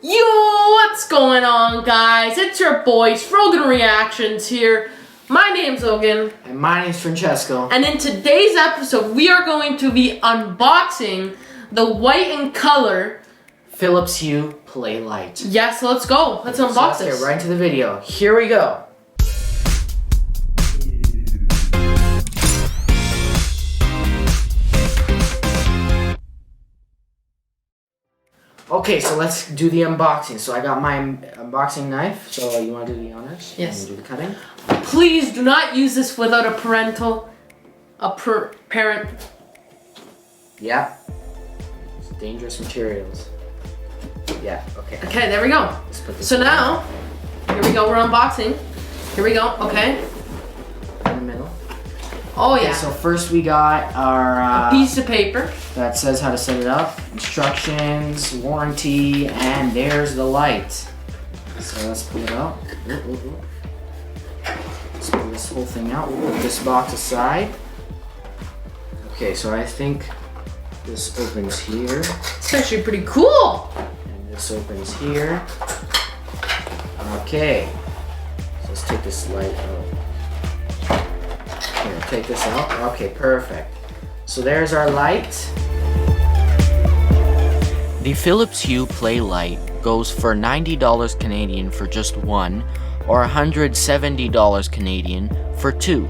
Yo, what's going on, guys? It's your boys, Frogan Reactions here. My name's Logan. And my name's Francesco. And in today's episode, we are going to be unboxing the white and color Philips Hue Play Light. Yes, let's go. Let's unbox this. Let's get right into the video. Here we go. Okay, so let's do the unboxing. So I got my unboxing knife. So you want to do the honors? Yes. And do the cutting? Please do not use this without a parent. Yeah. It's dangerous materials. Yeah, okay. Okay, there we go. Let's put this So now, here we go, we're unboxing. Here we go, okay. in the middle. Oh Okay, yeah. so first we got our Piece of paper. that says how to set it up, instructions, warranty, and there's the light. So let's pull it out. Let's pull this whole thing out. We'll put this box aside. Okay, so I think this opens here, It's actually pretty cool. and this opens here. Okay, so let's take this light out. Here, take this out. Okay, perfect. So there's our light. The Philips Hue Play Light goes for $90 Canadian for just one, or $170 Canadian for two.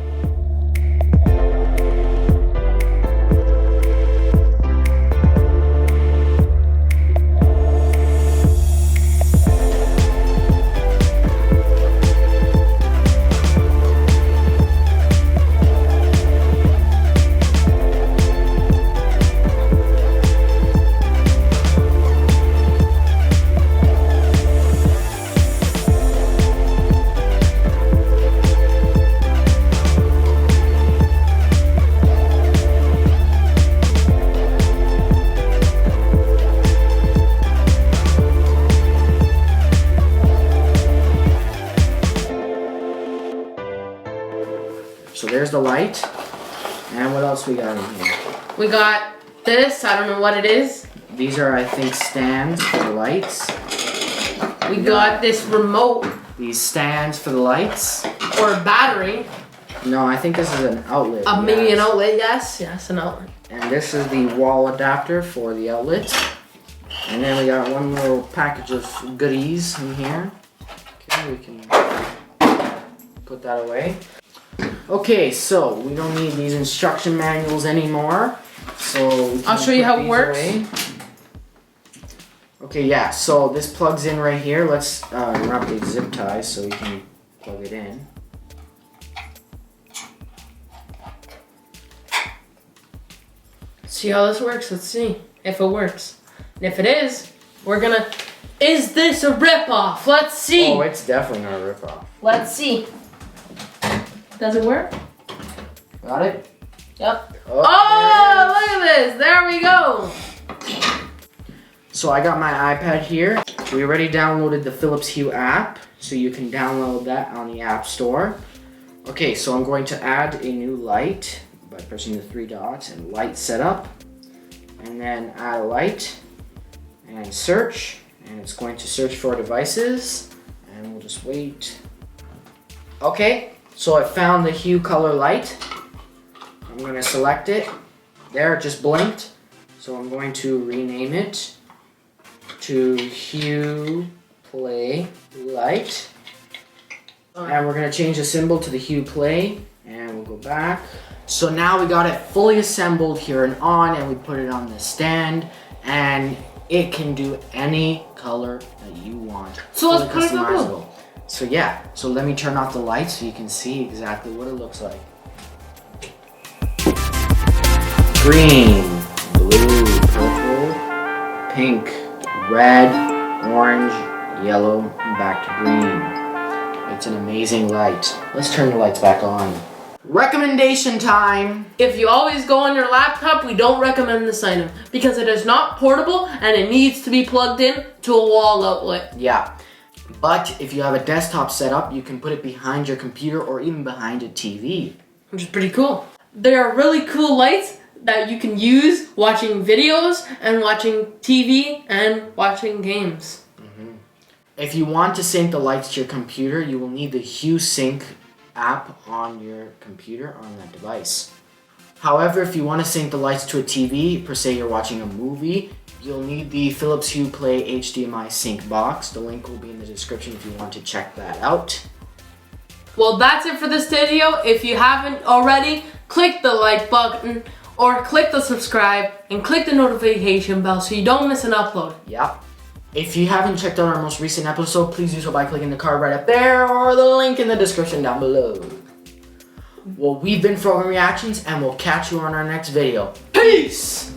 So there's the light. And what else we got in here? We got this, I don't know what it is. These are, I think, stands for the lights. We got this remote These stands for the lights. or a battery. No, I think this is an outlet. Maybe an yes. outlet, yes, an outlet. And this is the wall adapter for the outlet. And then we got one little package of goodies in here. Okay, we can put that away. Okay, so we don't need these instruction manuals anymore. So we can I'll show you put how it these works. away. Okay, yeah, so this plugs in right here. Let's wrap the zip ties so we can plug it in. See how this works? Let's see if it works. And if it is, we're gonna. Is this a ripoff? Let's see. Oh, it's definitely not a ripoff. Let's see. Does it work? Got it? Yep. Oh, Oh, look at this. There we go. So I got my iPad here. We already downloaded the Philips Hue app, so you can download that on the App Store. Okay, so I'm going to add a new light by pressing the three dots and light setup, and then add a light and search, and it's going to search for devices, and we'll just wait. Okay, so I found the Hue color light. I'm going to select it. There, it just blinked. So I'm going to rename it to Hue Play Light. And we're going to change the symbol to the Hue Play. And we'll go back. So now we got it fully assembled here and on. And we put it on the stand. And it can do any color that you want. So let's Fully put it on. customizable. So yeah, so let me turn off the light so you can see exactly what it looks like. Green, blue, purple, pink, red, orange, yellow, and back to green. It's an amazing light. Let's turn the lights back on. Recommendation time! If you always go on your laptop, we don't recommend this item because it is not portable and it needs to be plugged in to a wall outlet. Yeah, but if you have a desktop setup, you can put it behind your computer or even behind a TV. Which is pretty cool. They are really cool lights that you can use watching videos and watching TV and watching games. Mm-hmm. If you want to sync the lights to your computer, you will need the Hue Sync app on your computer on that device. However, if you want to sync the lights to a TV, per se you're watching a movie, you'll need the Philips Hue Play HDMI sync box. The link will be in the description if you want to check that out. Well, that's it for this video. If you haven't already, click the like button or click the subscribe and click the notification bell so you don't miss an upload. Yep. If you haven't checked out our most recent episode, please do so by clicking the card right up there or the link in the description down below. Well, we've been Frogan Reactions and we'll catch you on our next video. Peace!